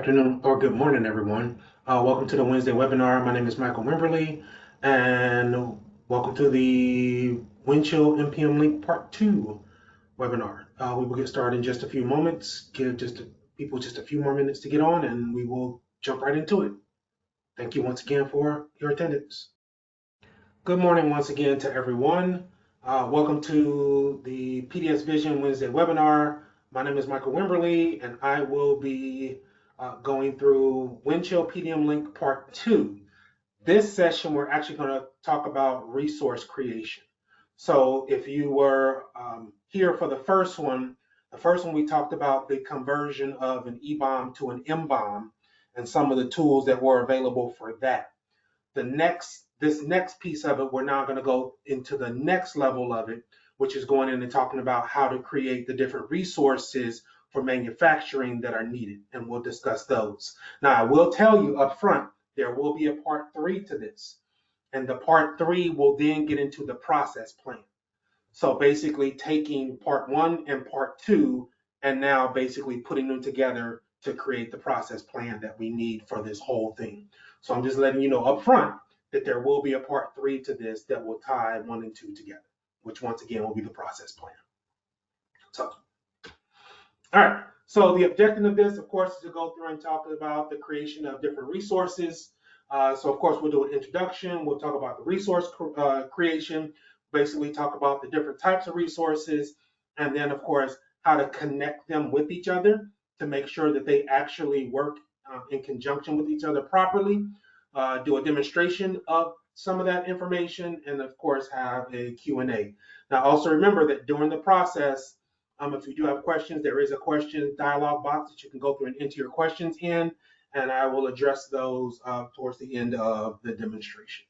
afternoon or good morning, everyone. Welcome to the Wednesday webinar. My name is Michael Wimberly, and welcome to the Windchill MPMLink Part 2 webinar. We will get started in just a few moments. Give people just a few more minutes to get on, and we will jump right into it. Thank you once again for your attendance. Good morning once again to everyone. Welcome to the PDSVISION Wednesday webinar. My name is Michael Wimberly, and I will be going through Windchill MPMLink Part 2. This session, we're actually going to talk about resource creation. So if you were here for the first one we talked about the conversion of an mBOM to an mBOM and some of the tools that were available for that. This next piece of it, we're now going to go into the next level of it, which is going in and talking about how to create the different resources for manufacturing that are needed, and we'll discuss those. Now, I will tell you up front, there will be a part 3 to this, and the part 3 will then get into the process plan. So basically taking part 1 and part 2 and now basically putting them together to create the process plan that we need for this whole thing. So I'm just letting you know up front that there will be a part 3 to this that will tie 1 and 2 together, which once again will be the process plan. So, all right. So the objective of this, of course, is to go through and talk about the creation of different resources. So of course, we'll do an introduction. We'll talk about the resource creation, basically talk about the different types of resources, and then of course, how to connect them with each other to make sure that they actually work in conjunction with each other properly. Do a demonstration of some of that information, and of course have a Q&A. Now also remember that during the process, if you do have questions, there is a question dialog box that you can go through and enter your questions in, and I will address those towards the end of the demonstration.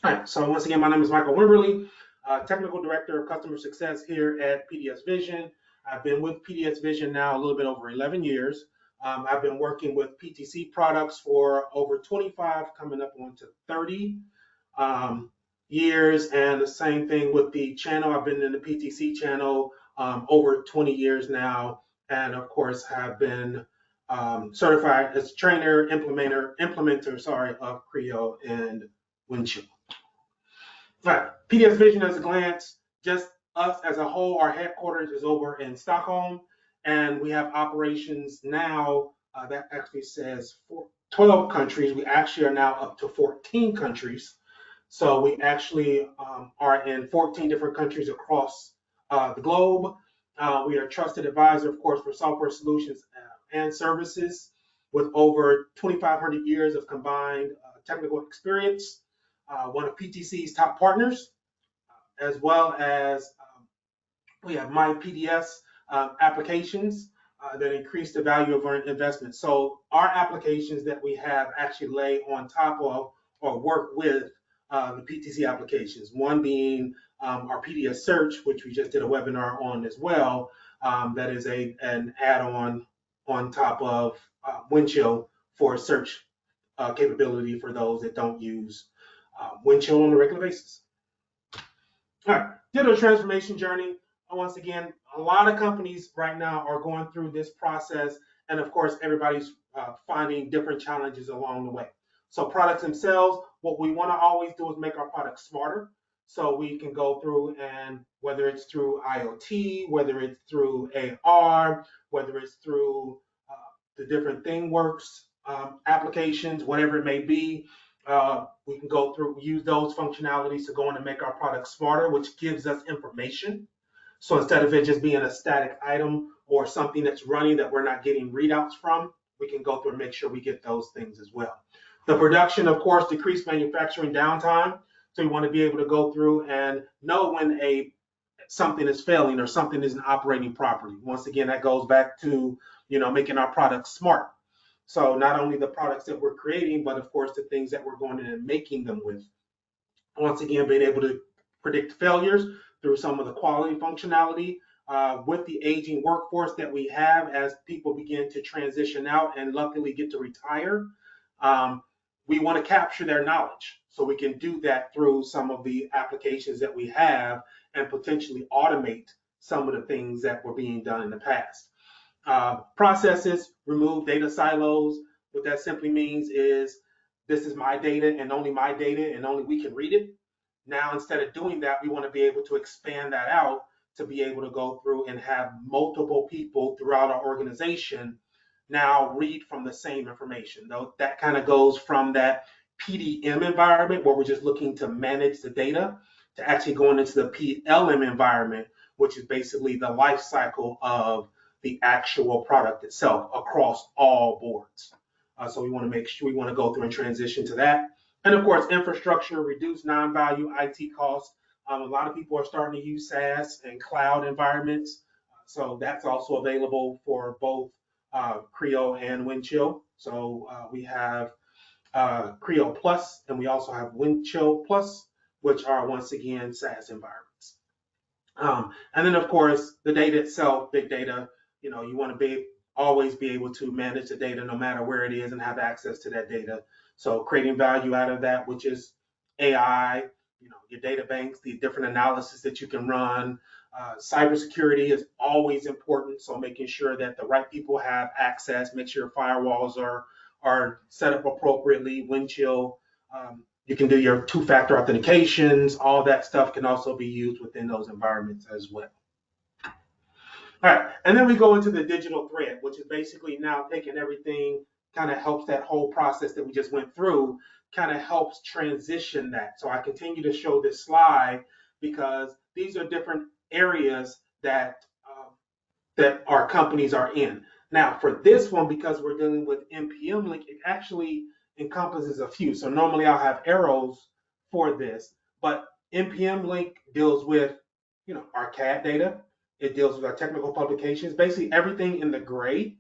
All right, so once again, my name is Michael Wimberly, Technical Director of Customer Success here at PDSVISION. I've been with PDSVISION now a little bit over 11 years. I've been working with PTC products for over 25, coming up on to 30 years, and the same thing with the channel. I've been in the PTC channel over 20 years now, and of course have been certified as trainer, implementer, of Creo and Windchill. All right, PDSVISION as a glance, just us as a whole, our headquarters is over in Stockholm, and we have operations now that actually says 12 countries. We actually are now up to 14 countries. So we actually are in 14 different countries across the globe. We are a trusted advisor, of course, for software solutions and services with over 2,500 years of combined technical experience. One of PTC's top partners, as well as we have my PDS applications that increase the value of our investment. So our applications that we have actually lay on top of or work with the PTC applications, one being our PDS Search, which we just did a webinar on as well. That is an add-on on top of Windchill for search capability for those that don't use Windchill on a regular basis. All right, digital transformation journey. Once again, a lot of companies right now are going through this process, and of course, everybody's finding different challenges along the way. So products themselves, what we want to always do is make our products smarter. So we can go through, and whether it's through IoT, whether it's through AR, whether it's through the different ThingWorks applications, whatever it may be, we can go through, use those functionalities to go in and make our products smarter, which gives us information. So instead of it just being a static item or something that's running that we're not getting readouts from, we can go through and make sure we get those things as well. The production, of course, decreased manufacturing downtime. So you want to be able to go through and know when something is failing or something isn't operating properly. Once again, that goes back to making our products smart. So not only the products that we're creating, but of course the things that we're going in and making them with. Once again, being able to predict failures through some of the quality functionality with the aging workforce that we have as people begin to transition out and luckily get to retire. We want to capture their knowledge. So we can do that through some of the applications that we have and potentially automate some of the things that were being done in the past. Processes, remove data silos. What that simply means is this is my data and only my data and only we can read it. Now, instead of doing that, we want to be able to expand that out to be able to go through and have multiple people throughout our organization now read from the same information. Though that kind of goes from that PDM environment where we're just looking to manage the data to actually going into the PLM environment, which is basically the life cycle of the actual product itself across all boards. So we want to make sure we want to go through and transition to that. And of course, infrastructure, reduce non-value IT costs. A lot of people are starting to use SaaS and cloud environments. So that's also available for both Creo and Windchill. So we have Creo Plus, and we also have Windchill Plus, which are once again SaaS environments. And then of course, the data itself, big data, you want to always be able to manage the data no matter where it is and have access to that data. So creating value out of that, which is AI, your data banks, the different analysis that you can run. Cybersecurity is always important. So making sure that the right people have access, make sure firewalls are set up appropriately. Windchill, you can do your two-factor authentications. All that stuff can also be used within those environments as well. All right, and then we go into the digital thread, which is basically now taking everything, kind of helps that whole process that we just went through, kind of helps transition that. So I continue to show this slide because these are different areas that our companies are in. Now for this one, because we're dealing with MPMLink, it actually encompasses a few. So normally I'll have arrows for this, but MPMLink deals with, our CAD data. It deals with our technical publications, basically everything in the gray.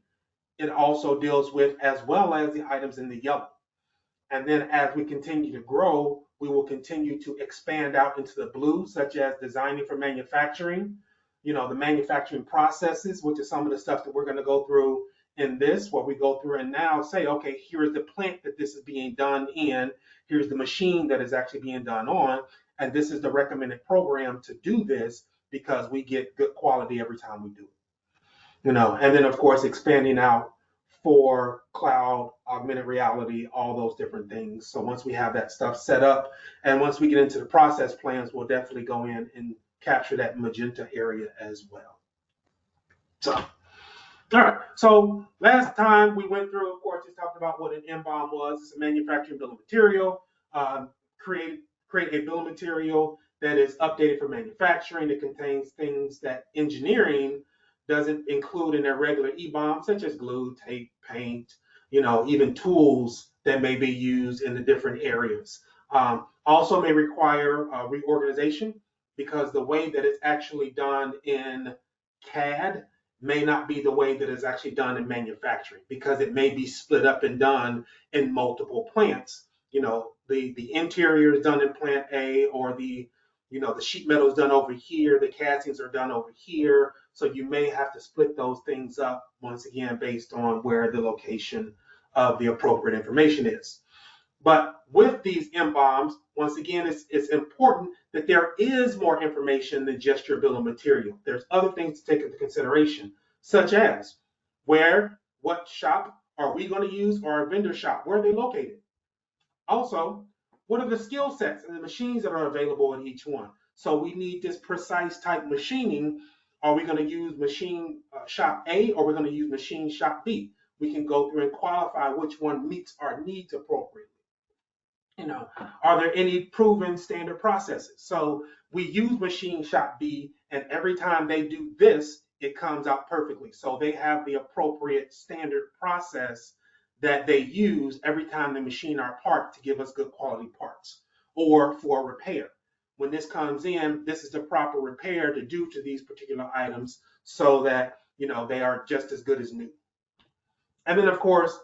It also deals with, as well as the items in the yellow. And then as we continue to grow, we will continue to expand out into the blue, such as designing for manufacturing, the manufacturing processes, which is some of the stuff that we're going to go through in this, where we go through and now say, okay, here's the plant that this is being done in, here's the machine that is actually being done on, and this is the recommended program to do this because we get good quality every time we do it. And then of course expanding out for cloud, augmented reality, all those different things. So once we have that stuff set up, and once we get into the process plans, we'll definitely go in and capture that magenta area as well. So, all right. So last time we went through, of course, just talked about what an mBOM was. It's a manufacturing bill of material. Create a bill of material that is updated for manufacturing. It contains things that engineering doesn't include in their regular eBOM, such as glue, tape, paint, even tools that may be used in the different areas. Also may require reorganization because the way that it's actually done in CAD may not be the way that it's actually done in manufacturing because it may be split up and done in multiple plants. The interior is done in plant A, or the sheet metal is done over here, the castings are done over here. So you may have to split those things up once again based on where the location of the appropriate information is. But with these mBOMs, once again, it's important that there is more information than just your bill of material. There's other things to take into consideration, such as what shop are we going to use, or our vendor shop, where are they located? Also, what are the skill sets and the machines that are available in each one? So we need this precise type machining. Are we going to use machine shop A, or we're going to use machine shop B? We can go through and qualify which one meets our needs appropriately. Are there any proven standard processes? So we use machine shop B, and every time they do this, it comes out perfectly. So they have the appropriate standard process that they use every time they machine our part to give us good quality parts, or for repair. When this comes in, this is the proper repair to do to these particular items so that they are just as good as new. And then of course,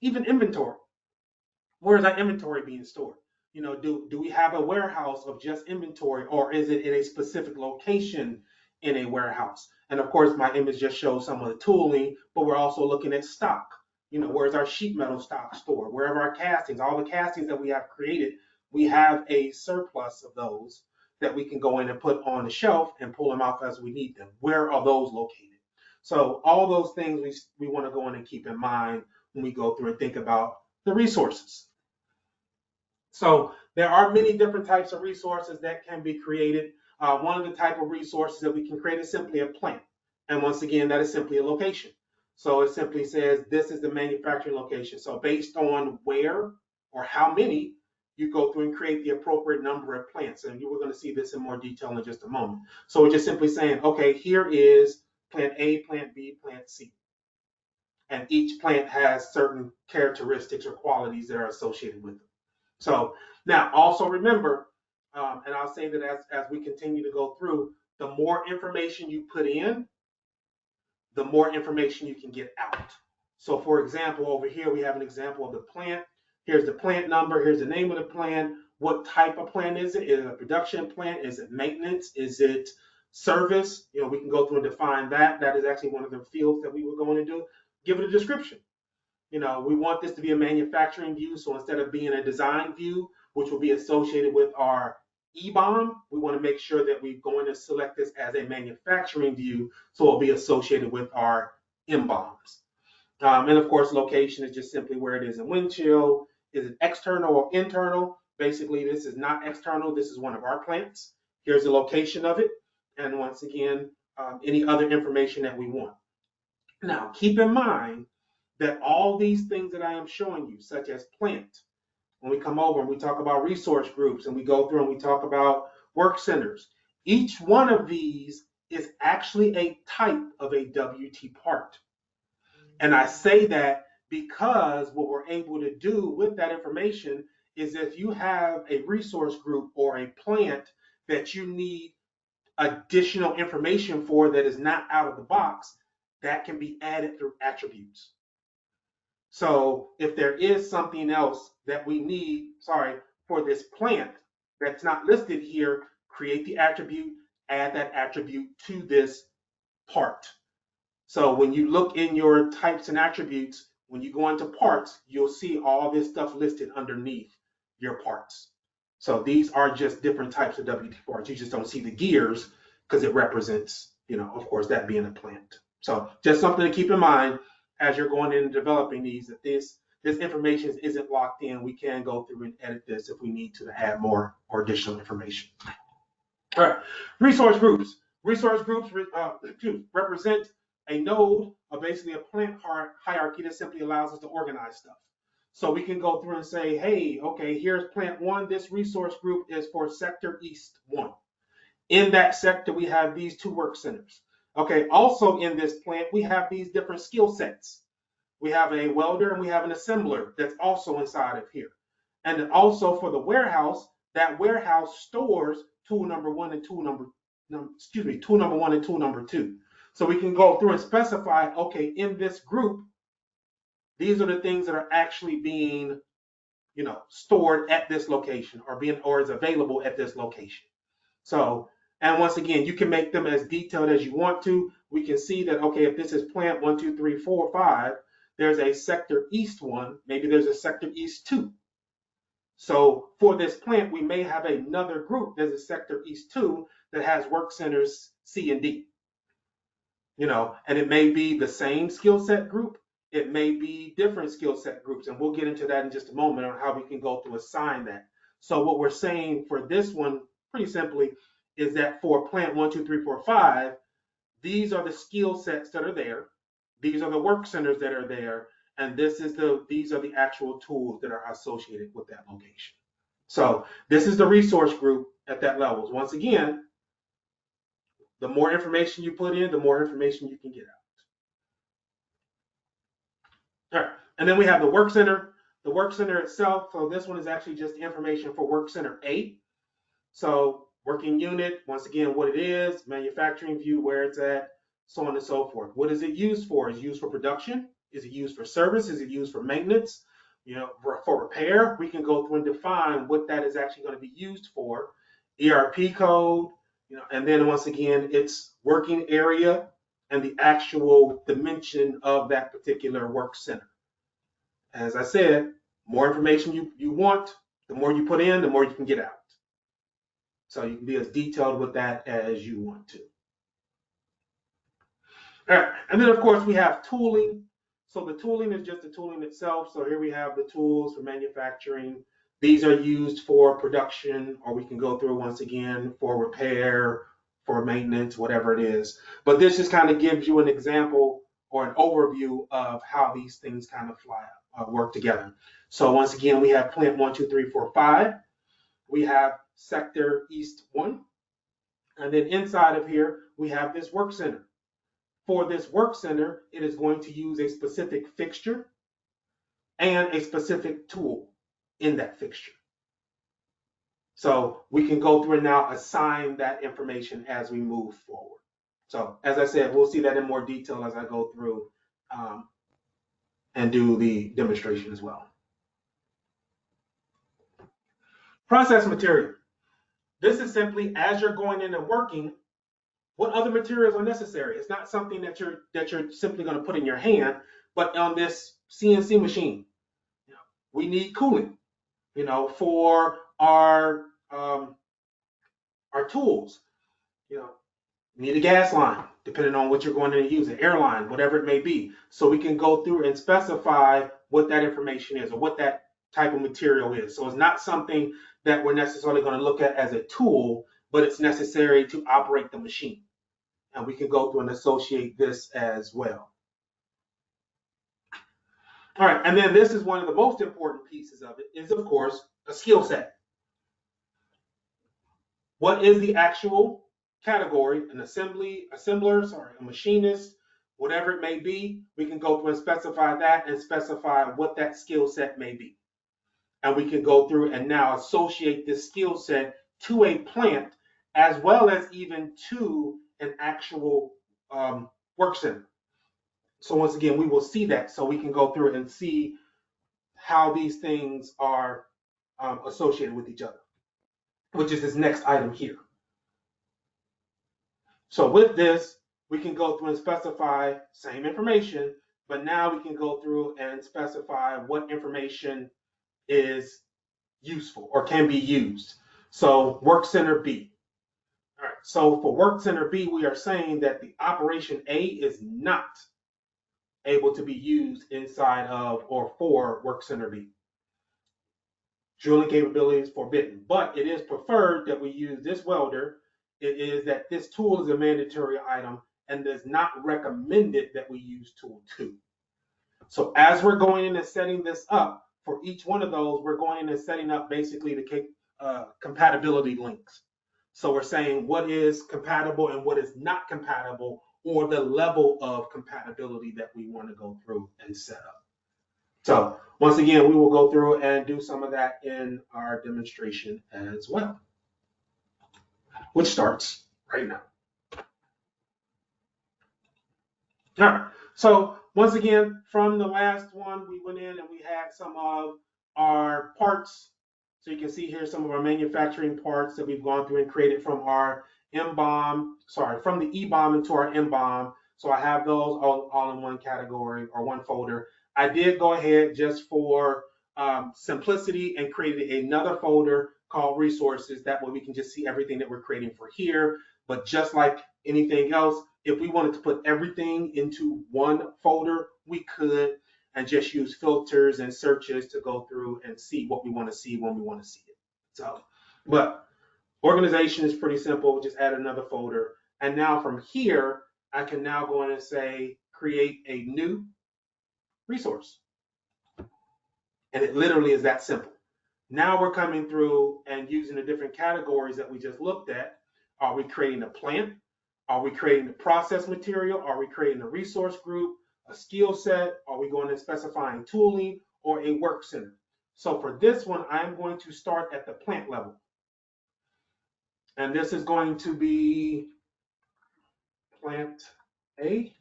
even inventory. Where is our inventory being stored? Do we have a warehouse of just inventory, or is it in a specific location in a warehouse? And of course, my image just shows some of the tooling, but we're also looking at stock. Where's our sheet metal stock stored? Wherever our castings, all the castings that we have created, we have a surplus of those that we can go in and put on the shelf and pull them out as we need them. Where are those located? So all those things we want to go in and keep in mind when we go through and think about the resources. So there are many different types of resources that can be created. One of the type of resources that we can create is simply a plant. And once again, that is simply a location. So it simply says this is the manufacturing location. So based on where or how many, you go through and create the appropriate number of plants. And you were going to see this in more detail in just a moment. So we're just simply saying, okay, here is plant A, plant B, plant C. And each plant has certain characteristics or qualities that are associated with them. So now also remember, and I'll say that as we continue to go through, the more information you put in, the more information you can get out. So for example, over here we have an example of the plant. Here's the plant number, here's the name of the plant. What type of plant is it? Is it a production plant? Is it maintenance? Is it service? You know, we can go through and define that. That is actually one of the fields that we were going to do. Give it a description. You know, we want this to be a manufacturing view, so instead of being a design view, which will be associated with our mBOM, we want to make sure that we're going to select this as a manufacturing view, so it'll be associated with our mBOMs. And of course, location is just simply where it is in Windchill. Is it external or internal? Basically, this is not external. This is one of our plants. Here's the location of it. And once again, any other information that we want. Now, keep in mind that all these things that I am showing you, such as plant, when we come over and we talk about resource groups and we go through and we talk about work centers, each one of these is actually a type of a WT part. And I say that because what we're able to do with that information is if you have a resource group or a plant that you need additional information for that is not out of the box, that can be added through attributes. So if there is something else that we need, for this plant that's not listed here, create the attribute, add that attribute to this part. So when you look in your types and attributes, when you go into parts, you'll see all this stuff listed underneath your parts. So these are just different types of WT parts. You just don't see the gears because it represents, you know, of course, that being a plant. So just something to keep in mind as you're going in and developing these, that this information isn't locked in. We can go through and edit this if we need to add more or additional information. All right, resource groups. Resource groups represent a node of basically a plant hierarchy that simply allows us to organize stuff. So we can go through and say, hey, okay, here's plant one. This resource group is for sector East 1. In that sector, we have these 2 work centers. Okay, also in this plant, we have these different skill sets. We have a welder and we have an assembler that's also inside of here. And then also for the warehouse, that warehouse stores tool number 1 and tool number 1 and tool number 2. So we can go through and specify, okay, in this group, these are the things that are actually being, you know, stored at this location or is available at this location. So, and once again, you can make them as detailed as you want to. We can see that, okay, if this is plant 1, 2, 3, 4, 5, there's a sector East 1, maybe there's a sector East 2. So for this plant, we may have another group. There's a sector East 2 that has work centers C and D. You know, and it may be the same skill set group. It may be different skill set groups. And we'll get into that in just a moment on how we can go through assign that. So what we're saying for this one, pretty simply, is that for plant 1, 2, 3, 4, 5, these are the skill sets that are there. These are the work centers that are there. And these are the actual tools that are associated with that location. So this is the resource group at that level. Once again, the more information you put in, the more information you can get out. All right, and then we have the work center. The work center itself, so this one is actually just information for work center A. So working unit, once again, what it is, manufacturing view, where it's at, so on and so forth. What is it used for? Is it used for production? Is it used for service? Is it used for maintenance? You know, for repair, we can go through and define what that is actually going to be used for. ERP code, you know, and then once again, its working area and the actual dimension of that particular work center. As I said, more information you want, the more you put in, the more you can get out. So you can be as detailed with that as you want to. All right, and then of course we have tooling. So the tooling is just the tooling itself. So here we have the tools for manufacturing. These are used for production, or we can go through once again for repair, for maintenance, whatever it is. But this just kind of gives you an example or an overview of how these things kind of work together. So once again, we have plant 1, 2, 3, 4, 5. We have sector East 1. And then inside of here, we have this work center. For this work center, it is going to use a specific fixture and a specific tool in that fixture. So we can go through and now assign that information as we move forward. So as I said, we'll see that in more detail as I go through and do the demonstration as well. Process material. This is simply as you're going in and working, what other materials are necessary? It's not something that you're simply going to put in your hand, but on this CNC machine, we need cooling, for our tools. Need a gas line, depending on what you're going to use, an airline, whatever it may be. So we can go through and specify what that information is or what that type of material is. So it's not something that we're necessarily going to look at as a tool, but it's necessary to operate the machine. And we can go through and associate this as well. All right, and then this is one of the most important pieces of it is, of course, a skill set. What is the actual category? An assembler, a machinist, whatever it may be, we can go through and specify that and specify what that skill set may be. And we can go through and now associate this skill set to a plant as well as even to an actual work center. So once again, we will see that. So we can go through and see how these things are associated with each other, which is this next item here. So with this, we can go through and specify same information, but now we can go through and specify what information is useful or can be used. So work center B. All right, so for work center B, we are saying that the operation A is not able to be used inside of or for work center B. Drilling capability is forbidden, but it is preferred that we use this welder. It is that this tool is a mandatory item and is not recommended that we use tool 2. So as we're going in and setting this up, for each one of those, we're going in and setting up basically the compatibility links. So we're saying what is compatible and what is not compatible, or the level of compatibility that we want to go through and set up. So once again, we will go through and do some of that in our demonstration as well, which starts right now. All right, so once again, from the last one, we went in and we had some of our parts. So you can see here some of our manufacturing parts that we've gone through and created from our from the eBOM into our mBOM. So I have those all in one category or one folder. I did go ahead just for simplicity and created another folder called resources. That way we can just see everything that we're creating for here. But just like anything else, if we wanted to put everything into one folder, we could, and just use filters and searches to go through and see what we want to see when we want to see it. So, but organization is pretty simple. Just add another folder. And now from here, I can now go in and say, create a new resource. And it literally is that simple. Now we're coming through and using the different categories that we just looked at. Are we creating a plant? Are we creating a process material? Are we creating a resource group, a skill set? Are we going and specifying tooling or a work center? So for this one, I'm going to start at the plant level. And this is going to be plant A.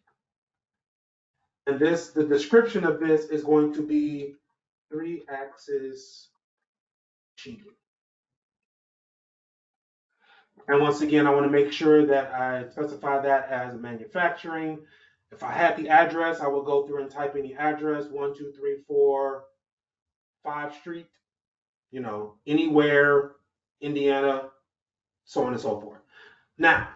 And the description of this is going to be 3-axis sheeting. And once again, I want to make sure that I specify that as manufacturing. If I had the address, I will go through and type in the address, 12345 Street, anywhere, Indiana, so on and so forth. Now,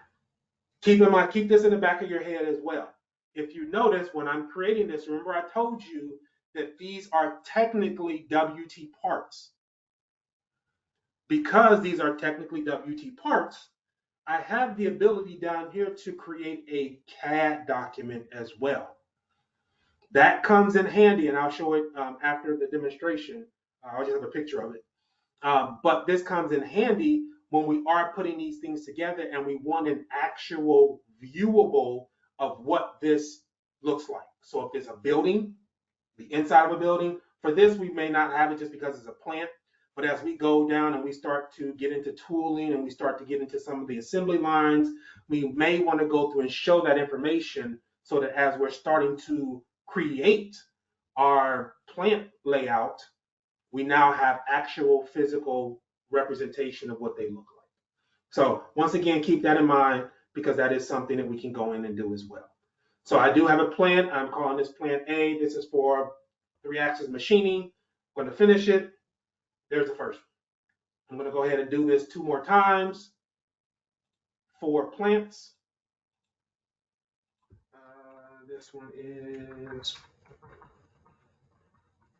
keep this in the back of your head as well. if you notice when I'm creating this, remember I told you that these are technically WT parts. Because these are technically WT parts, I have the ability down here to create a CAD document as well. That comes in handy, and I'll show it after the demonstration. I'll just have a picture of it. But this comes in handy when we are putting these things together and we want an actual viewable of what this looks like. So if it's a building, the inside of a building, for this we may not have it just because it's a plant, but as we go down and we start to get into tooling and we start to get into some of the assembly lines, we may want to go through and show that information so that as we're starting to create our plant layout, we now have actual physical representation of what they look like. So once again, keep that in mind because that is something that we can go in and do as well. So I do have a plant. I'm calling this plant A. This is for 3-axis machining. I'm going to finish it. There's the first one. I'm going to go ahead and do this 2 more times for plants. This one is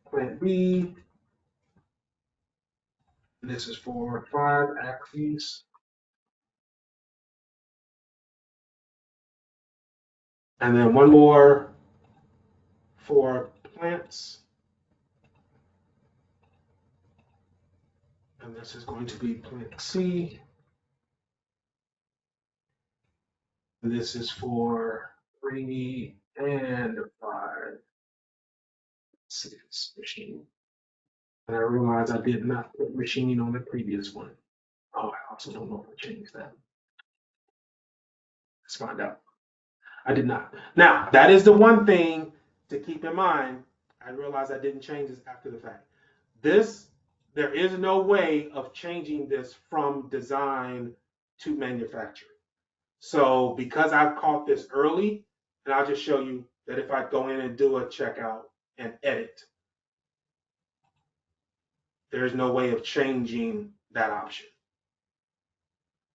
plant B. This is for 5 axes. And then one more for plants. And this is going to be plant C. And this is for 3 and 5 axis machine. And I realized I did not put machining on the previous one. Oh, I also don't know if I changed that. Let's find out. I did not. Now, that is the one thing to keep in mind. I realized I didn't change this after the fact. There is no way of changing this from design to manufacturing. So because I've caught this early, and I'll just show you that if I go in and do a checkout and edit, there's no way of changing that option.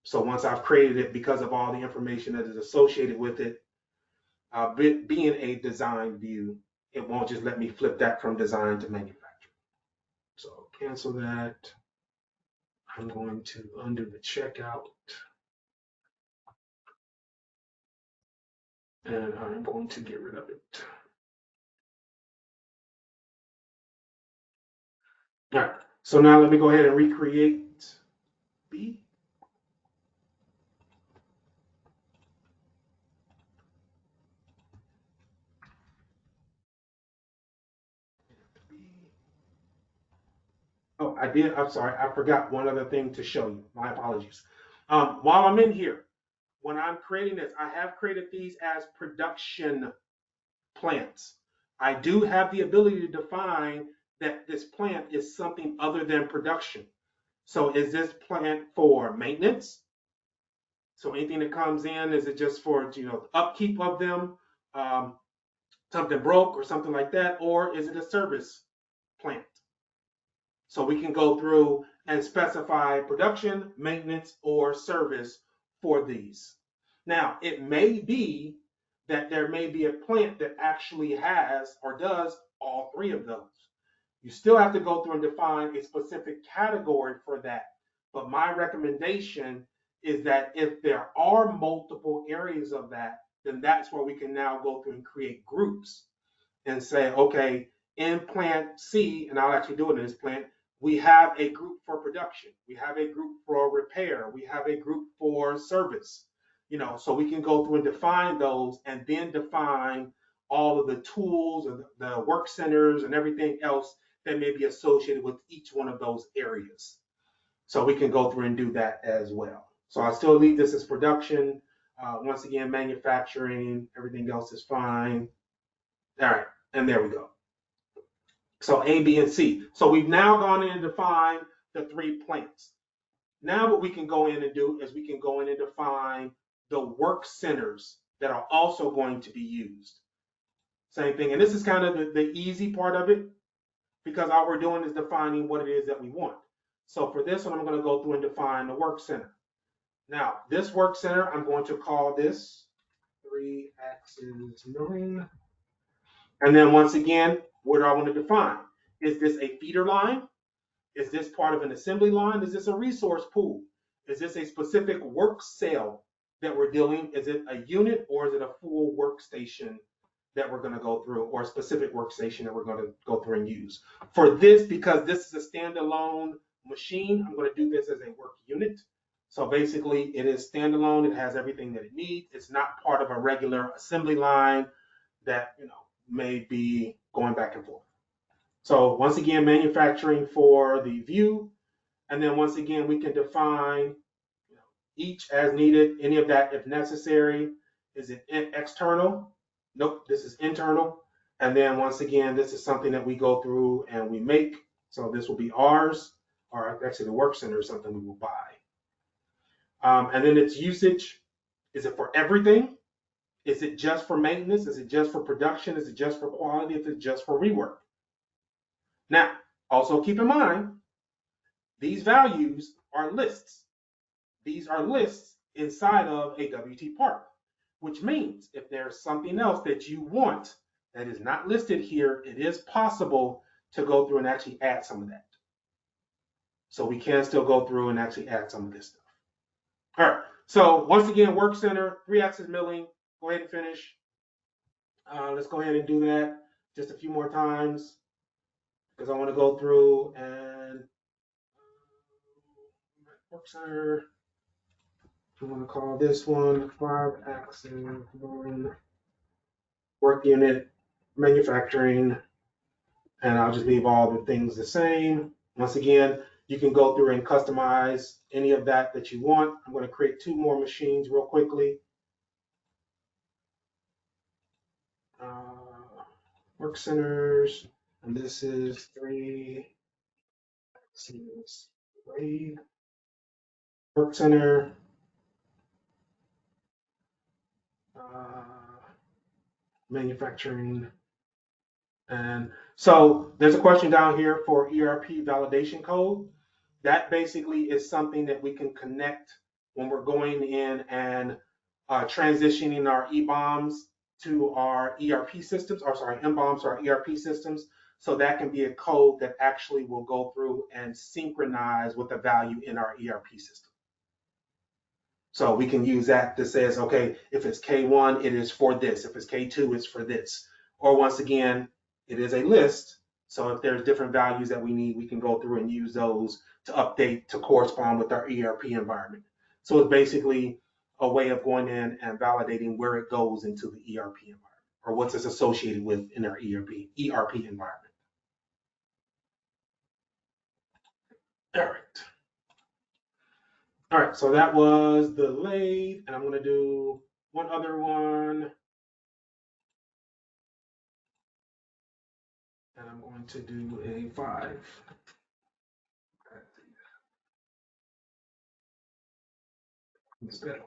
So once I've created it, because of all the information that is associated with it, being a design view, it won't just let me flip that from design to manufacturing. So cancel that. I'm going to undo the checkout. And I'm going to get rid of it. All right, so now let me go ahead and recreate B. Oh, I'm sorry, I forgot one other thing to show you. My apologies. While I'm in here, when I'm creating this, I have created these as production plants. I do have the ability to define that this plant is something other than production. So is this plant for maintenance? So anything that comes in, is it just for upkeep of them? Something broke or something like that, or is it a service plant? So we can go through and specify production, maintenance, or service for these. Now, it may be that there may be a plant that actually has or does all 3 of those. You still have to go through and define a specific category for that. But my recommendation is that if there are multiple areas of that, then that's where we can now go through and create groups and say, okay, in plant C, and I'll actually do it in this plant, we have a group for production. We have a group for repair. We have a group for service. So we can go through and define those and then define all of the tools and the work centers and everything else that may be associated with each one of those areas. So we can go through and do that as well. So I still leave this as production. Once again, manufacturing, everything else is fine. All right, and there we go. So A, B, and C. So we've now gone in and defined the 3 plants. Now what we can go in and do is we can go in and define the work centers that are also going to be used. Same thing, and this is kind of the easy part of it because all we're doing is defining what it is that we want. So for this one, I'm going to go through and define the work center. Now, this work center, I'm going to call this 3-axis milling. And then once again, what do I want to define? Is this a feeder line? Is this part of an assembly line? Is this a resource pool? Is this a specific work cell that we're dealing? Is it a unit or is it a full workstation that we're going to go through, or a specific workstation that we're going to go through and use? For this, because this is a standalone machine, I'm going to do this as a work unit. So basically it is standalone. It has everything that it needs. It's not part of a regular assembly line that, may be going back and forth. So once again, manufacturing for the view. And then once again, we can define each as needed, any of that if necessary. Is it external? Nope, this is internal. And then once again, this is something that we go through and we make. So this will be ours, or actually the work center is something we will buy. And then its usage. Is it for everything? Is it just for maintenance? Is it just for production? Is it just for quality? Is it just for rework? Now, also keep in mind, these values are lists. These are lists inside of a WT part, which means if there's something else that you want that is not listed here, it is possible to go through and actually add some of that. So we can still go through and actually add some of this stuff. All right, so once again, work center, 3-axis milling. Go ahead and finish. Let's go ahead and do that just a few more times because I want to go through and work center. I'm going to call this one 5-axis milling, work unit, manufacturing, and I'll just leave all the things the same. Once again, you can go through and customize any of that you want. I'm going to create 2 more machines real quickly. Work centers, and this is 3-axis lathe, work center, manufacturing. And so there's a question down here for ERP validation code. That basically is something that we can connect when we're going in and transitioning our mBOMs to our ERP systems, or sorry, mBOMs to our ERP systems. So that can be a code that actually will go through and synchronize with the value in our ERP system. So we can use that that says, okay, if it's K1, it is for this. If it's K2, it's for this. Or once again, it is a list. So if there's different values that we need, we can go through and use those to update to correspond with our ERP environment. So it's basically a way of going in and validating where it goes into the ERP environment, or what's it's associated with in our ERP environment. All right, so that was the lathe, and I'm going to do one other one. And I'm going to do a 5. Instead.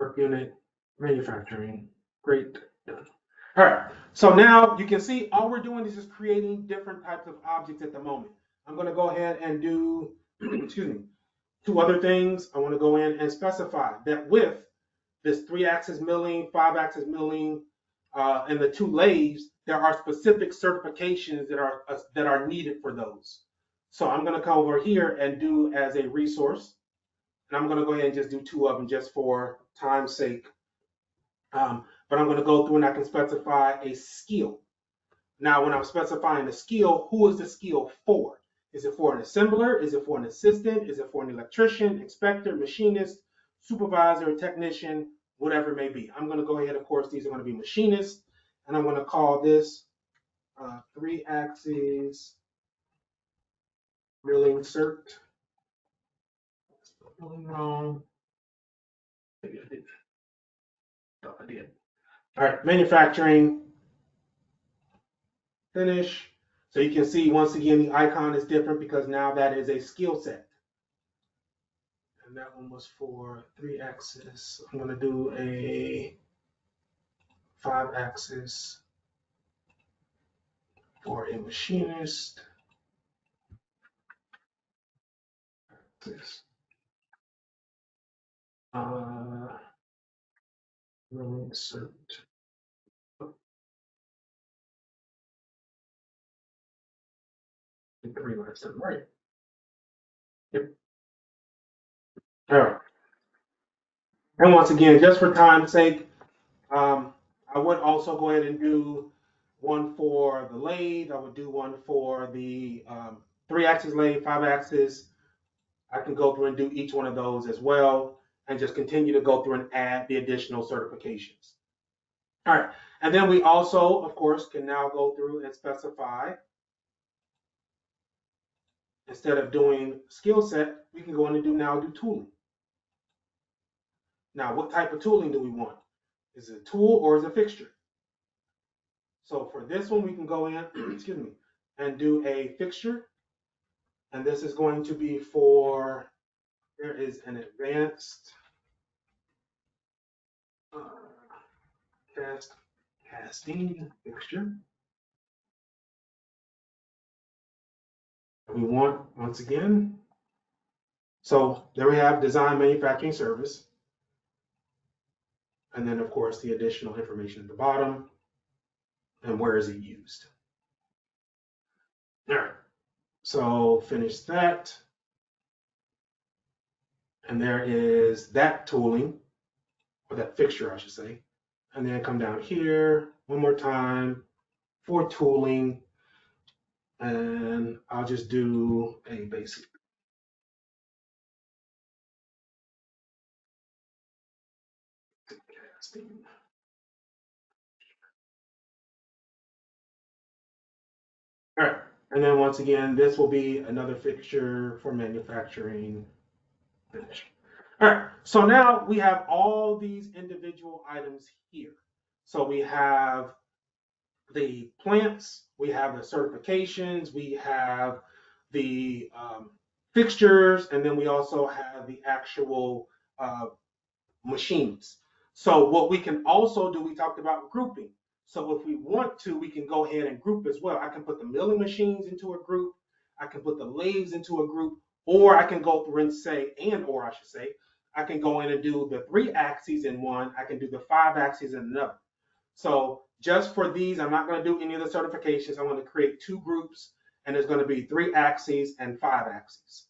Work unit, manufacturing, great, done. All right, so now you can see all we're doing is just creating different types of objects at the moment. I'm going to go ahead and do, excuse me, 2 other things. I want to go in and specify that with this 3-axis milling, 5-axis milling, and the 2 lathes, there are specific certifications that are needed for those. So I'm going to come over here and do as a resource, and I'm going to go ahead and just do 2 of them just for time's sake. But I'm going to go through and I can specify a skill. Now, when I'm specifying a skill, who is the skill for? Is it for an assembler? Is it for an assistant? Is it for an electrician, inspector, machinist, supervisor, technician, whatever it may be? I'm going to go ahead, of course, these are going to be machinists, and I'm going to call this 3-axis milling cert. Spelling wrong. Maybe I didn't. No, I did. All right, manufacturing, finish. So you can see, once again, the icon is different because now that is a skill set. And that one was for 3-axis. I'm going to do a 5-axis for a machinist. Insert. Three left and right. Yep. All right. And once again, just for time's sake, I would also go ahead and do one for the lathe. I would do one for the 3-axis lathe, 5-axis. I can go through and do each one of those as well, and just continue to go through and add the additional certifications. All right. And then we also, of course, can now go through and specify, instead of doing skill set, we can go in and do tooling. Now, what type of tooling do we want? Is it a tool or is it a fixture? So for this one, we can go in, excuse me, and do a fixture. And this is going to be for, there is an advanced casting fixture. We want, once again, so there we have design, manufacturing, service. And then, of course, the additional information at the bottom. And where is it used? All right. So finish that. And there is that tooling, or that fixture, I should say. And then come down here one more time for tooling. And I'll just do a basic. Casting. All right. And then once again, this will be another fixture for manufacturing. Finish. All right, so now we have all these individual items here. So we have the plants, we have the certifications, we have the fixtures, and then we also have the actual machines. So what we can also do, we talked about grouping. So if we want to, we can go ahead and group as well. I can put the milling machines into a group, I can put the lathes into a group, or I can go through and say, or I should say, I can go in and do the 3 axes in one, I can do the 5 axes in another. So just for these, I'm not going to do any of the certifications. I'm going to create 2 groups, and there's going to be 3 axes and 5 axes.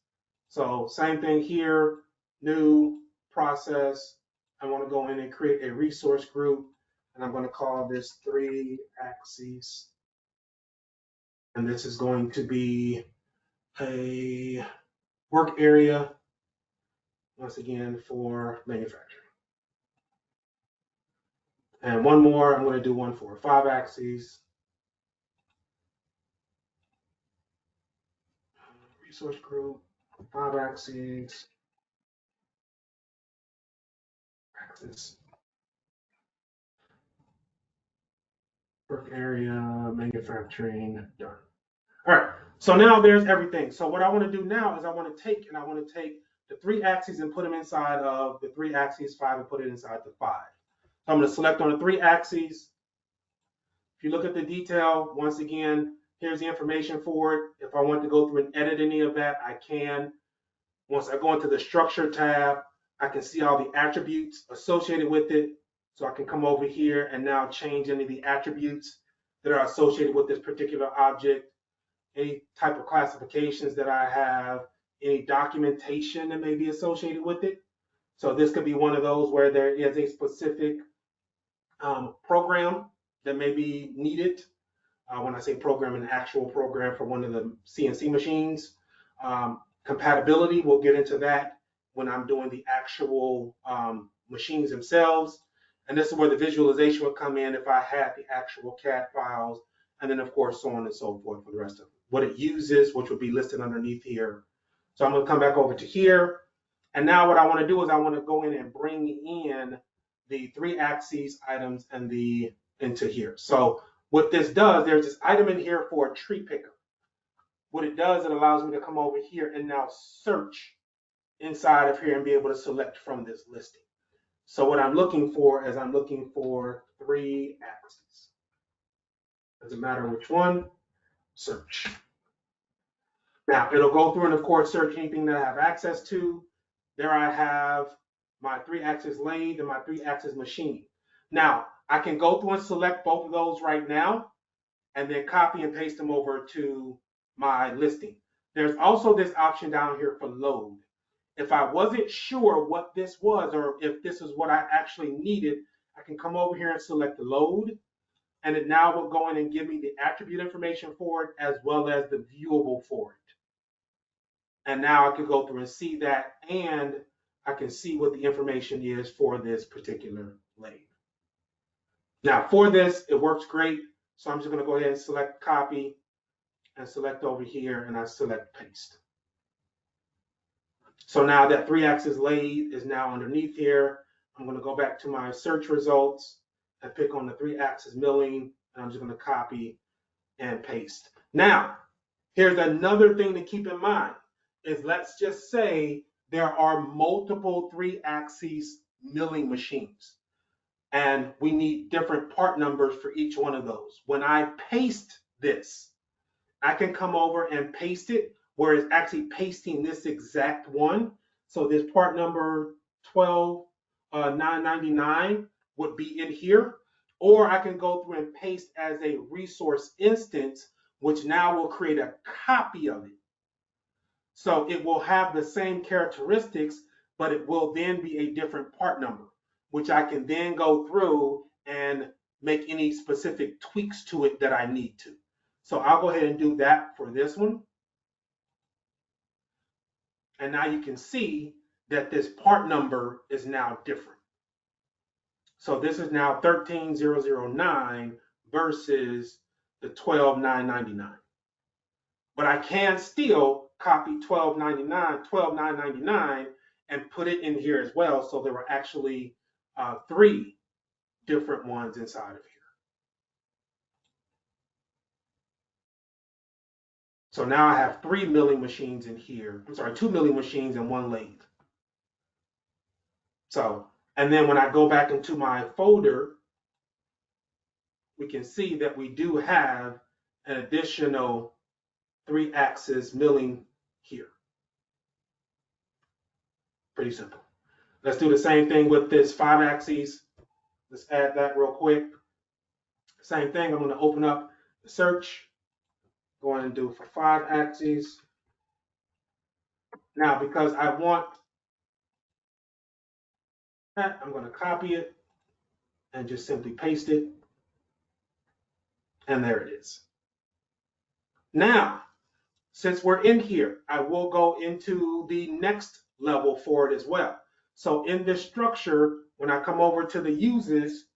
So same thing here, new process. I want to go in and create a resource group, and I'm going to call this 3 axes. And this is going to be a work area, once again, for manufacturing. And one more, I'm going to do one for 5 axes. Resource group, 5 axes. Work area, manufacturing, done. All right, so now there's everything. So what I want to do now is I want to take the 3 axes and put them inside of the 3 axes 5 and put it inside the 5. So I'm going to select on the 3 axes. If you look at the detail, once again, here's the information for it. If I want to go through and edit any of that, I can. Once I go into the structure tab, I can see all the attributes associated with it. So I can come over here and now change any of the attributes that are associated with this particular object, any type of classifications that I have, any documentation that may be associated with it. So this could be one of those where there is a specific program that may be needed. When I say program, an actual program for one of the CNC machines. Compatibility, we'll get into that when I'm doing the actual machines themselves. And this is where the visualization would come in if I had the actual CAD files, and then of course so on and so forth for the rest of it. What it uses, which would be listed underneath here. So I'm going to come back over to here. And now what I want to do is I want to go in and bring in the 3 axes items and into here. So what this does, there's this item in here for a tree picker. What it does, it allows me to come over here and now search inside of here and be able to select from this listing. So what I'm looking for is I'm looking for 3 axes. Doesn't matter which one, search. Now it'll go through and of course search anything that I have access to. There I have my 3 axis lathe and my 3 axis machine. Now, I can go through and select both of those right now and then copy and paste them over to my listing. There's also this option down here for load. If I wasn't sure what this was or if this is what I actually needed, I can come over here and select the load, and it now will go in and give me the attribute information for it as well as the viewable for it. And now I can go through and see that, and I can see what the information is for this particular lathe. Now for this, it works great. So I'm just going to go ahead and select copy and select over here, and I select paste. So now that 3-axis lathe is now underneath here. I'm going to go back to my search results and pick on the 3-axis milling, and I'm just going to copy and paste. Now, here's another thing to keep in mind is, let's just say there are multiple 3-axis milling machines, and we need different part numbers for each one of those. When I paste this, I can come over and paste it where it's actually pasting this exact one. So this part number 12999 would be in here, or I can go through and paste as a resource instance, which now will create a copy of it. So it will have the same characteristics, but it will then be a different part number, which I can then go through and make any specific tweaks to it that I need to. So I'll go ahead and do that for this one. And now you can see that this part number is now different. So this is now 13009 versus the 12999. But I can still copy 12999 and put it in here as well. So there were actually 3 different ones inside of here. So now I have 3 milling machines in here. I'm sorry, 2 milling machines and 1 lathe. So, and then when I go back into my folder, we can see that we do have an additional 3-axis milling here. Pretty simple. Let's do the same thing with this 5-axis. Let's add that real quick. Same thing, I'm going to open up the search. Go ahead and do for 5-axis. Now, because I want that, I'm going to copy it and just simply paste it. And there it is. Now, since we're in here, I will go into the next level for it as well. So in this structure, when I come over to the uses,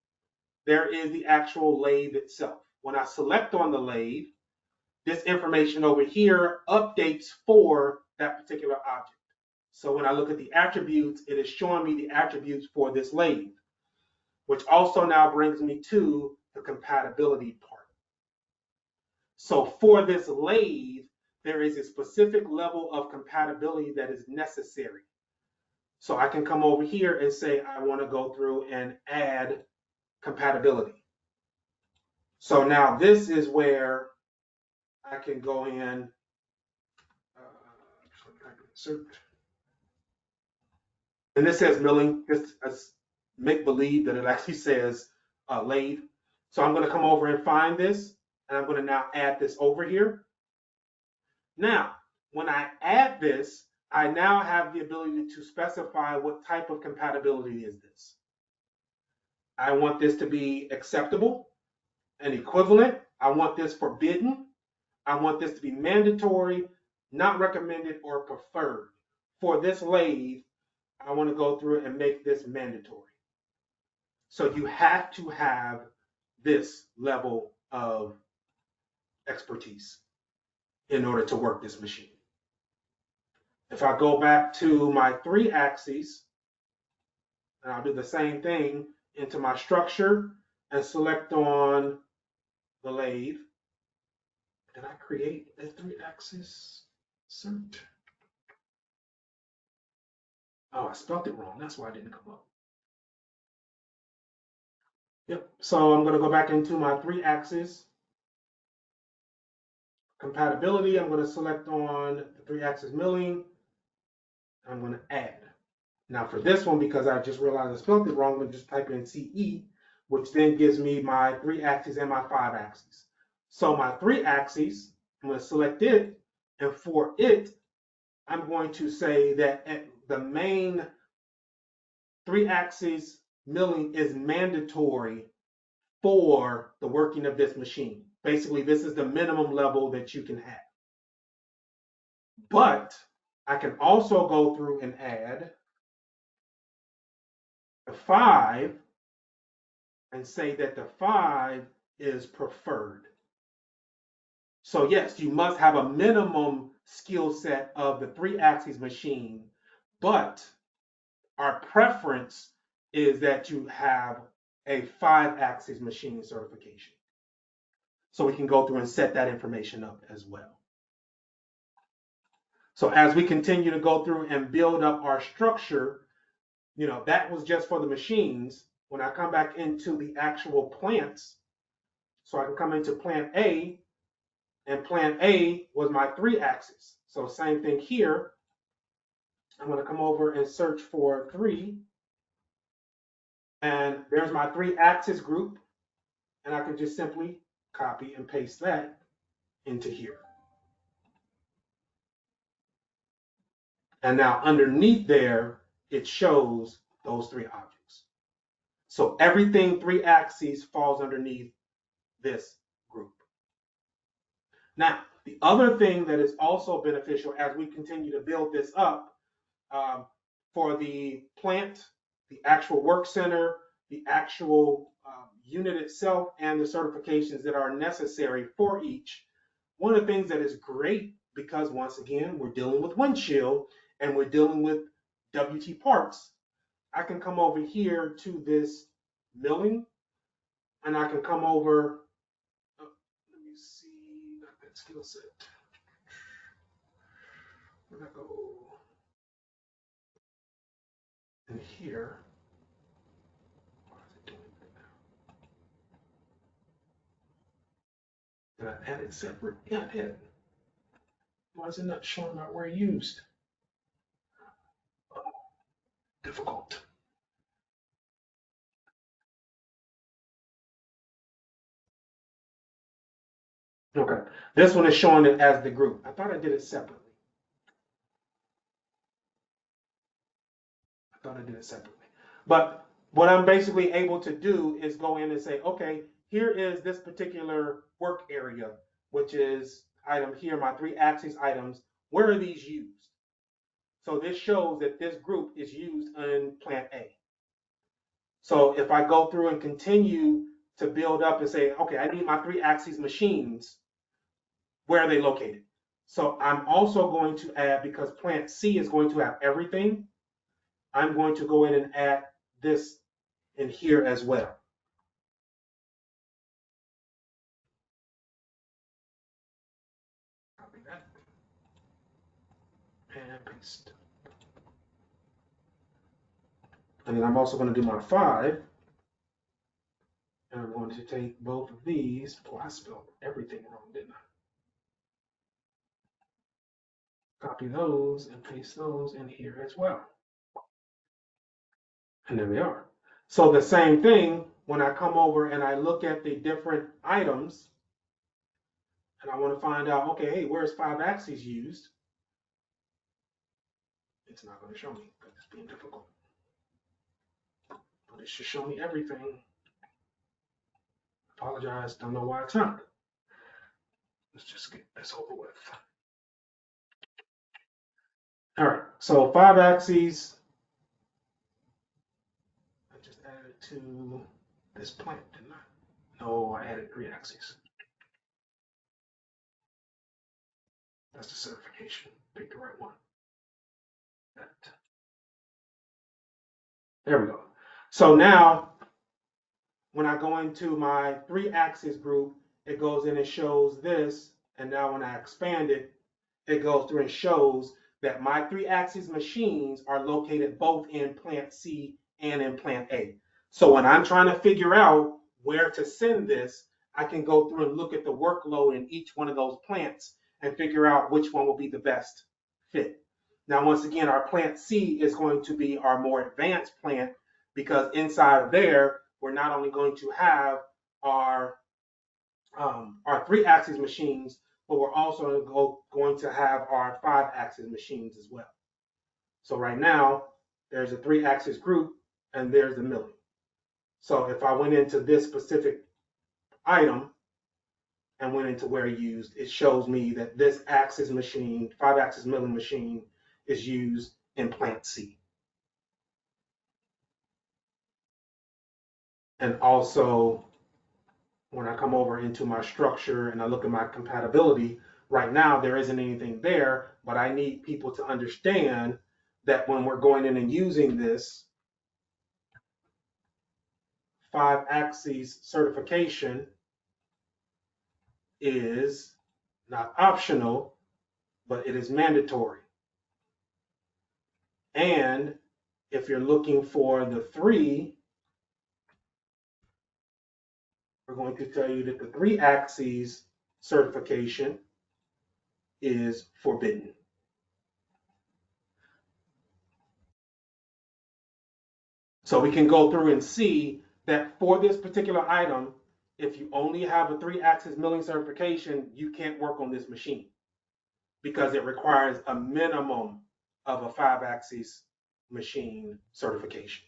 there is the actual lathe itself. When I select on the lathe, this information over here updates for that particular object. So when I look at the attributes, it is showing me the attributes for this lathe, which also now brings me to the compatibility part. So for this lathe, there is a specific level of compatibility that is necessary. So I can come over here and say, I want to go through and add compatibility. So now this is where I can go in, and this says milling. This is make believe that it actually says lathe. So I'm going to come over and find this, and I'm going to now add this over here. Now, when I add this, I now have the ability to specify what type of compatibility is this. I want this to be acceptable and equivalent. I want this forbidden. I want this to be mandatory, not recommended, or preferred. For this lathe, I want to go through and make this mandatory. So you have to have this level of expertise in order to work this machine. If I go back to my 3-axis, and I'll do the same thing into my structure and select on the lathe. Did I create a 3-axis cert? Oh, I spelled it wrong. That's why it didn't come up. Yep. So I'm going to go back into my 3-axis compatibility. I'm going to select on the 3-axis milling. I'm going to add. Now for this one, because I just realized I spelled it wrong, I'm going to just type in CE, which then gives me my 3 axes and my 5 axes. So my 3 axes, I'm going to select it, and for it, I'm going to say that the main 3 axes milling is mandatory for the working of this machine. Basically, this is the minimum level that you can have. But I can also go through and add the 5 and say that the 5 is preferred. So yes, you must have a minimum skill set of the 3 axes machine, but our preference is that you have a 5 axes machine certification. So we can go through and set that information up as well. So as we continue to go through and build up our structure, you know, that was just for the machines. When I come back into the actual plants, so I can come into plant A, and plant A was my 3 axes. So same thing here. I'm going to come over and search for 3. And there's my 3 axis group. And I can just simply copy and paste that into here. And now underneath there, it shows those 3 objects. So everything 3 axes falls underneath this group. Now, the other thing that is also beneficial as we continue to build this up, for the plant, the actual work center, the actual unit itself, and the certifications that are necessary for each. One of the things that is great, because once again, we're dealing with Windchill and we're dealing with WT parts, I can come over here to this milling, and I can come over, let me see, not that skill set. Where'd I go? And here, why is it doing that now? Did I add it separate? Yeah, I did. Why is it not showing out where used? Oh, difficult. Okay, this one is showing it as the group. I thought I did it separately. But what I'm basically able to do is go in and say, okay, here is this particular work area, which is item here, my 3 axis items. Where are these used? So this shows that this group is used in plant A. So if I go through and continue to build up and say, okay, I need my 3 axis machines, where are they located? So I'm also going to add, because plant C is going to have everything, I'm going to go in and add this in here as well. Copy that and paste. And then I'm also going to do my 5. And I'm going to take both of these. Oh, I spelled everything wrong, didn't I? Copy those and paste those in here as well. And there we are. So the same thing, when I come over and I look at the different items, and I want to find out, okay, hey, where's 5 axes used? It's not going to show me because it's being difficult. But it should show me everything. Apologize, don't know why it's not. Let's just get this over with. All right, so 5 axes. I just added to this plant, didn't I? No, I added 3 axes. That's the certification. Pick the right one. That. There we go. So now, when I go into my 3 axis group, it goes in and shows this. And now when I expand it, it goes through and shows that my 3 axis machines are located both in plant C and in plant A. So when I'm trying to figure out where to send this, I can go through and look at the workload in each one of those plants and figure out which one will be the best fit. Now, once again, our plant C is going to be our more advanced plant, because inside of there, we're not only going to have our 3-axis machines, but we're also going to have our 5-axis machines as well. So right now, there's a 3-axis group, and there's the milling. So if I went into this specific item and went into where used, it shows me that this axis machine, 5-axis milling machine, is used in plant C. And also, when I come over into my structure and I look at my compatibility, right now there isn't anything there, but I need people to understand that when we're going in and using this 5-axis certification is not optional, but it is mandatory. And if you're looking for the 3, we're going to tell you that the 3-axis certification is forbidden. So we can go through and see that for this particular item, if you only have a 3-axis milling certification, you can't work on this machine because it requires a minimum of a 5-axis machine certification.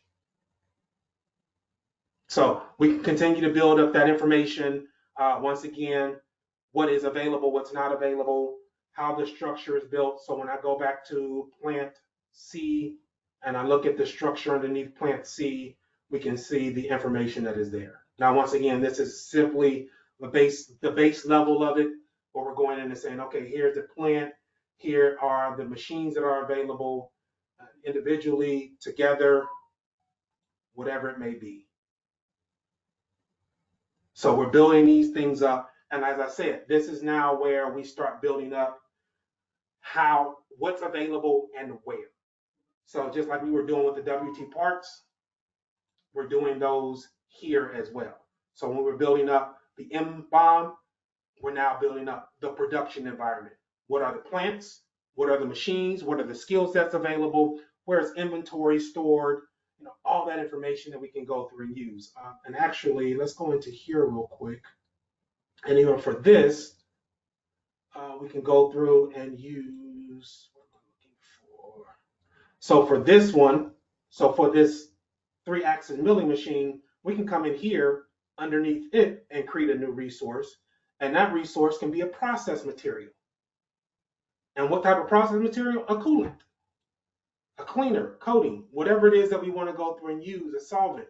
So we can continue to build up that information. Once again, what is available, what's not available, how the structure is built. So when I go back to plant C and I look at the structure underneath plant C, we can see the information that is there. Now, once again, this is simply the base level of it, where we're going in and saying, okay, here's the plant, here are the machines that are available individually, together, whatever it may be. So we're building these things up. And as I said, this is now where we start building up what's available and where. So just like we were doing with the WT parts, we're doing those here as well. So when we're building up the mBOM, we're now building up the production environment. What are the plants? What are the machines? What are the skill sets available? Where is inventory stored? All that information that we can go through and use. And actually, let's go into here real quick. And even for this, we can go through and use what am I looking for? So for this one, so for this 3-axis milling machine, we can come in here underneath it and create a new resource. And that resource can be a process material. And what type of process material? A coolant, a cleaner, coating, whatever it is that we want to go through and use, a solvent.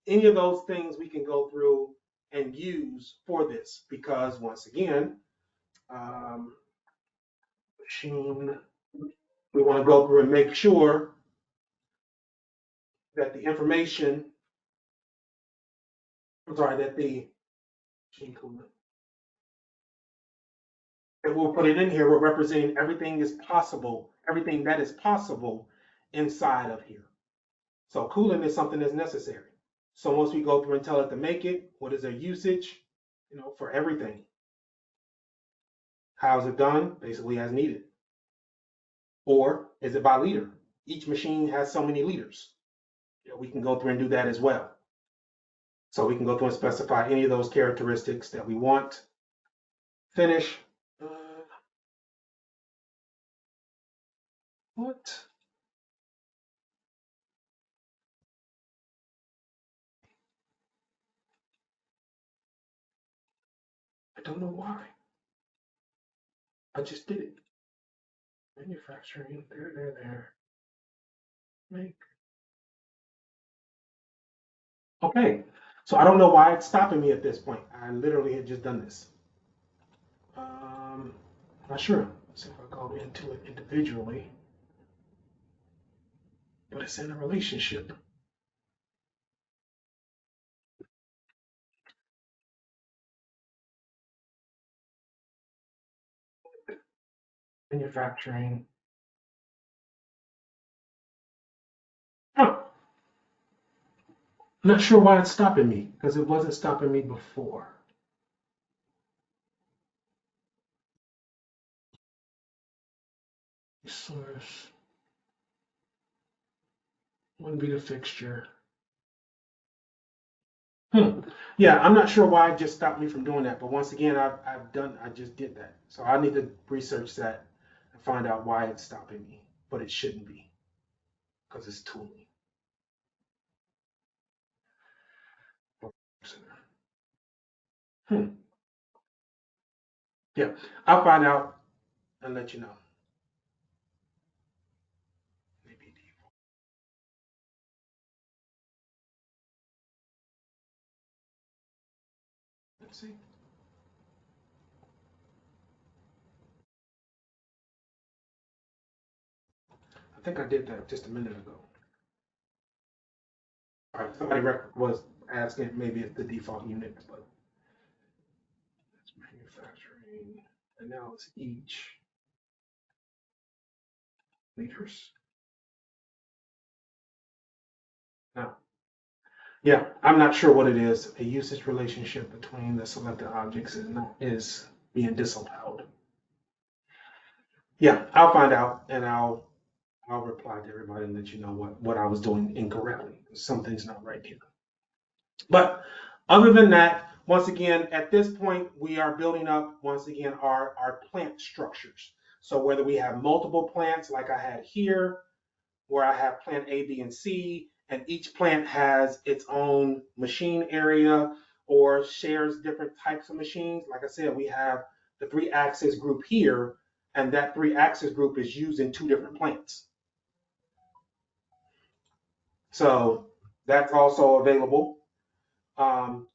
Any of those things we can go through and use for this, because once again, machine, we want to go through and make sure that the information, that the machine coolant, and we'll put it in here, we're representing everything is possible, everything that is possible inside of here. So coolant is something that's necessary. So once we go through and tell it to make it, what is their usage, for everything? How is it done? Basically as needed. Or is it by liter? Each machine has so many liters. We can go through and do that as well. So we can go through and specify any of those characteristics that we want. Finish. What? I don't know why. I just did it. Manufacturing, there. Make. Okay, so I don't know why it's stopping me at this point. I literally had just done this. Not sure. Let's see if I go into it individually. But it's in a relationship. Manufacturing. Oh, not sure why it's stopping me, because it wasn't stopping me before. Source. Wouldn't be the fixture. Yeah, I'm not sure why it just stopped me from doing that, but once again, I just did that. So I need to research that and find out why it's stopping me, but it shouldn't be because it's tooling. Hmm. Yeah, I'll find out and let you know. Maybe default. Let's see. I think I did that just a minute ago. All right, somebody was asking maybe it's the default unit, but it's manufacturing, and now it's each meters. Now, yeah, I'm not sure what it is. A usage relationship between the selected objects is being disallowed. Yeah, I'll find out and I'll reply to everybody and let you know what I was doing incorrectly. Something's not right here. But other than that, once again, at this point, we are building up, once again, our plant structures. So whether we have multiple plants like I had here, where I have plant A, B, and C, and each plant has its own machine area or shares different types of machines. Like I said, we have the 3-axis group here, and that 3-axis group is used in 2 different plants. So that's also available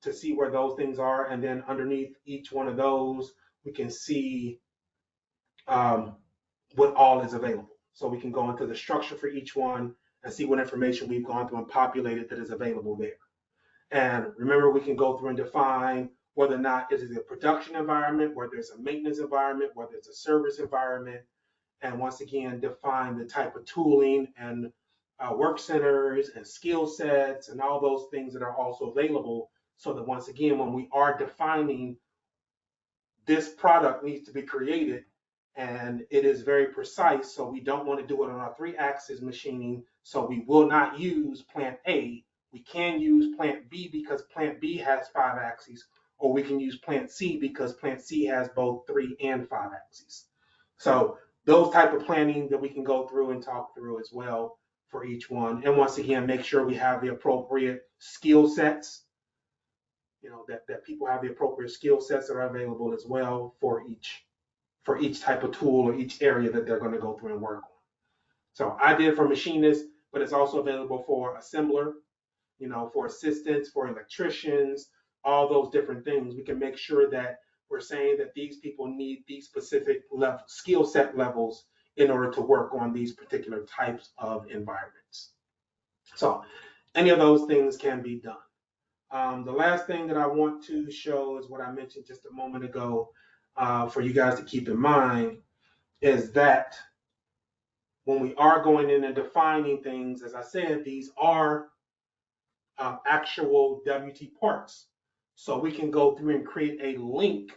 to see where those things are. And then underneath each one of those, we can see um, what all is available. So we can go into the structure for each one and see what information we've gone through and populated that is available there. And remember, we can go through and define whether or not it is a production environment, whether it's a maintenance environment, whether it's a service environment, and once again, define the type of tooling and work centers and skill sets and all those things that are also available so that once again, when we are defining this product needs to be created and it is very precise. So we don't want to do it on our 3-axis machining. So we will not use plant A. We can use plant B because plant B has 5 axes, or we can use plant C because plant C has both 3 and 5 axes. So those type of planning that we can go through and talk through as well for each one. And once again, make sure we have the appropriate skill sets, that people have the appropriate skill sets that are available as well for each type of tool or each area that they're going to go through and work on. So I did for machinists, but it's also available for assembler, for assistants, for electricians, all those different things. We can make sure that we're saying that these people need these specific skill set levels in order to work on these particular types of environments. So any of those things can be done. The last thing that I want to show is what I mentioned just a moment ago for you guys to keep in mind is that when we are going in and defining things, as I said, these are actual WT parts. So we can go through and create a link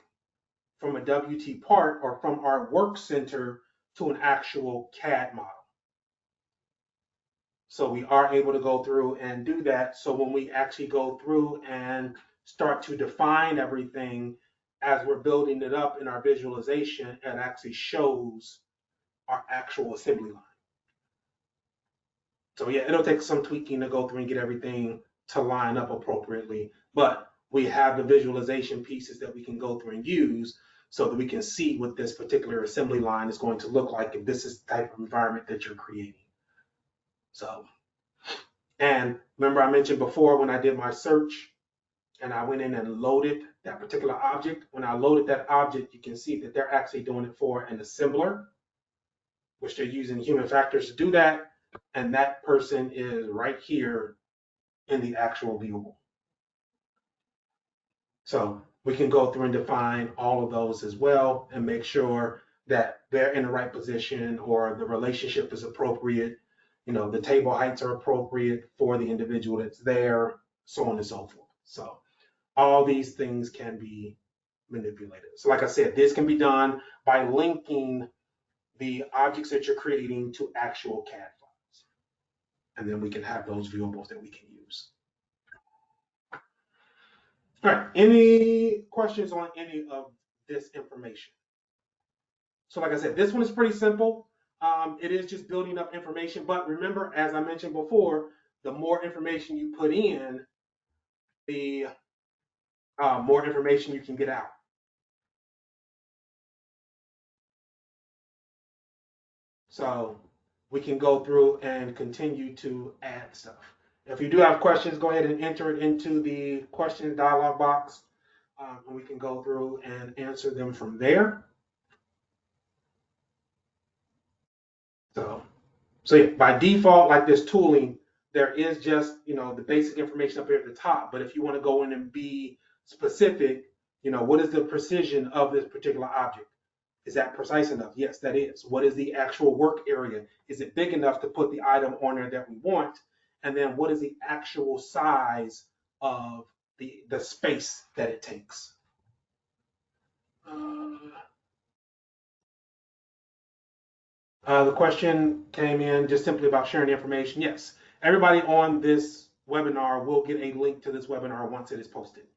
from a WT part or from our work center to an actual CAD model. So we are able to go through and do that. So when we actually go through and start to define everything as we're building it up in our visualization, it actually shows our actual assembly line. So yeah, it'll take some tweaking to go through and get everything to line up appropriately, but we have the visualization pieces that we can go through and use so that we can see what this particular assembly line is going to look like if this is the type of environment that you're creating. So, and remember I mentioned before when I did my search and I went in and loaded that particular object, when I loaded that object, you can see that they're actually doing it for an assembler, which they're using human factors to do that. And that person is right here in the actual viewable. So we can go through and define all of those as well and make sure that they're in the right position or the relationship is appropriate. The table heights are appropriate for the individual that's there, so on and so forth. So all these things can be manipulated. So like I said, this can be done by linking the objects that you're creating to actual CAD files. And then we can have those viewables that we can use. All right, any questions on any of this information? So like I said, this one is pretty simple. It is just building up information, but remember, as I mentioned before, the more information you put in, the more information you can get out. So we can go through and continue to add stuff. If you do have questions, go ahead and enter it into the questions dialog box, and we can go through and answer them from there. So yeah, by default, like this tooling, there is just, the basic information up here at the top. But if you want to go in and be specific, what is the precision of this particular object? Is that precise enough? Yes, that is. What is the actual work area? Is it big enough to put the item on there that we want? And then what is the actual size of the space that it takes? The question came in just simply about sharing the information. Yes, everybody on this webinar will get a link to this webinar once it is posted.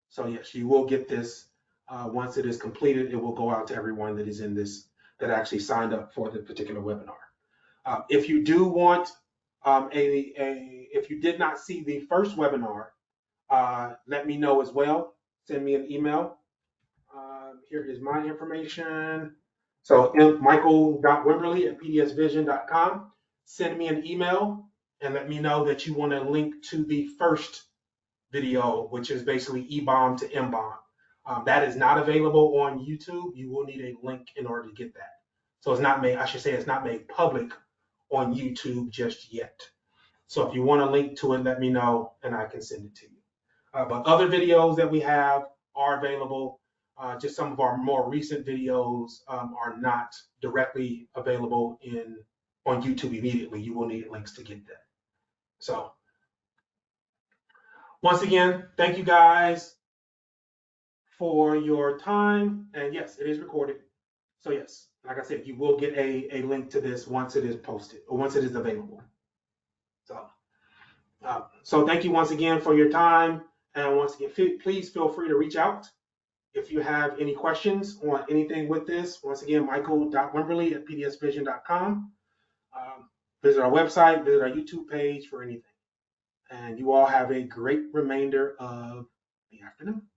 So yes, you will get this once it is completed. It will go out to everyone that is in this, that actually signed up for the particular webinar. If you do want if you did not see the first webinar, let me know as well. Send me an email. Here is my information. So michael.wimberly@pdsvision.com. Send me an email and let me know that you want a link to the first video, which is basically mBOM to mBOM. That is not available on YouTube. You will need a link in order to get that. So it's not made, I should say it's not made public on YouTube just yet. So if you want a link to it, let me know and I can send it to you. But other videos that we have are available. Just some of our more recent videos are not directly available on YouTube immediately. You will need links to get that. So once again, thank you guys for your time. And yes, it is recorded. So yes, like I said, you will get a link to this once it is posted or once it is available. So thank you once again for your time. And once again, please feel free to reach out if you have any questions on anything with this. Once again, michael.wimberly@pdsvision.com. Visit our website, visit our YouTube page for anything. And you all have a great remainder of the afternoon.